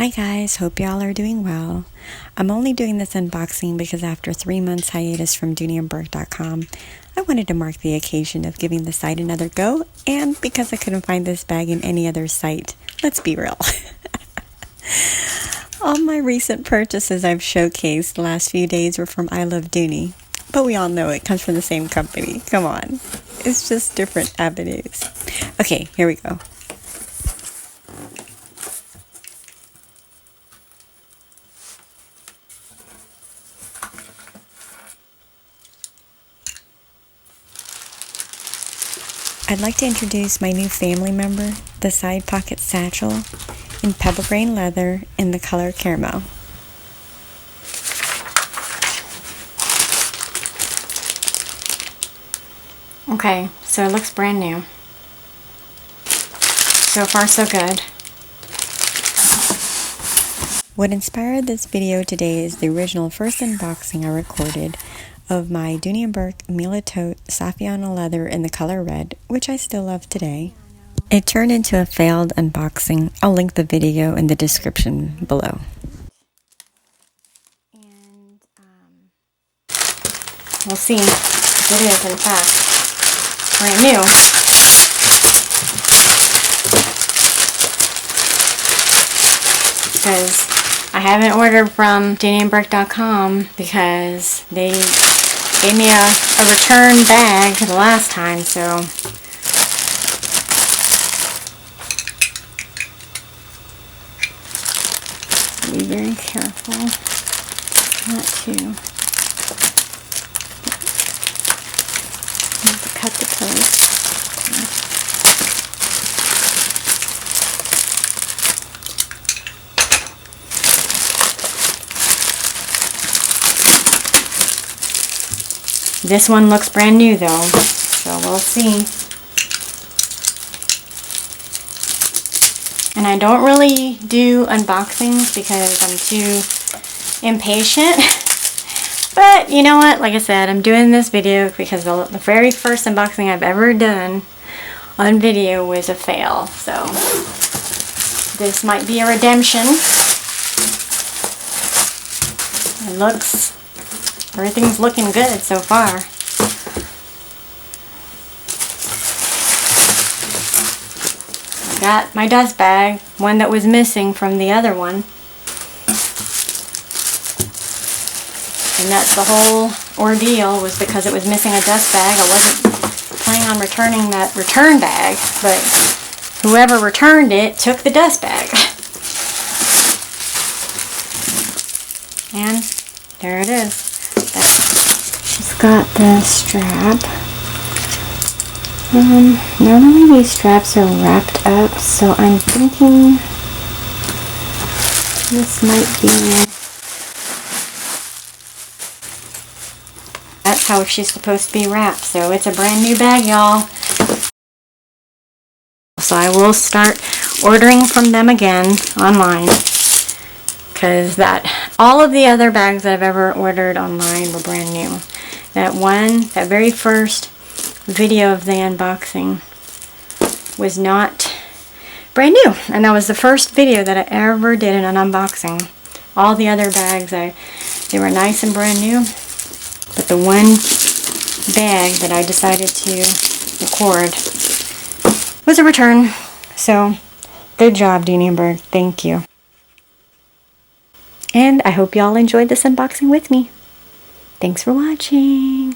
Hi guys, hope y'all are doing well. I'm only doing this unboxing because after 3 months hiatus from DooneyandBurke.com, I wanted to mark the occasion of giving the site another go, and because I couldn't find this bag in any other site, let's be real. All my recent purchases I've showcased the last few days were from I Love Dooney, but we all know it comes from the same company. Come on, it's just different avenues. Okay, here we go. I'd like to introduce my new family member, the Side Pocket Satchel, in pebble grain leather in the color caramel. Okay, so it looks brand new. So far so good. What inspired this video today is the original first unboxing I recorded of my Dooney & Burke Mila Tote Saffiano leather in the color red, which I still love today. It turned into a failed unboxing. I'll link the video in the description below. And we'll see if it is in fact brand new. Because I haven't ordered from DooneyandBurke.com because they gave me a return bag the last time, so be very careful not to cut the post. This one looks brand new though, so we'll see. And I don't really do unboxings because I'm too impatient. But you know what, like I said, I'm doing this video because the very first unboxing I've ever done on video was a fail. So this might be a redemption. Everything's looking good so far. I got my dust bag, one that was missing from the other one. And that's the whole ordeal, was because it was missing a dust bag. I wasn't planning on returning that return bag, but whoever returned it took the dust bag. And there it is. She's got the strap. Normally these straps are wrapped up, so I'm thinking this might be... That's how she's supposed to be wrapped, so it's a brand new bag, y'all. So I will start ordering from them again online, because all of the other bags that I've ever ordered online were brand new. That very first video of the unboxing was not brand new, and that was the first video that I ever did in an unboxing. All the other bags, they were nice and brand new, but the one bag that I decided to record was a return. So good job, Dooney & Burke. Thank you. And I hope y'all enjoyed this unboxing with me. Thanks for watching.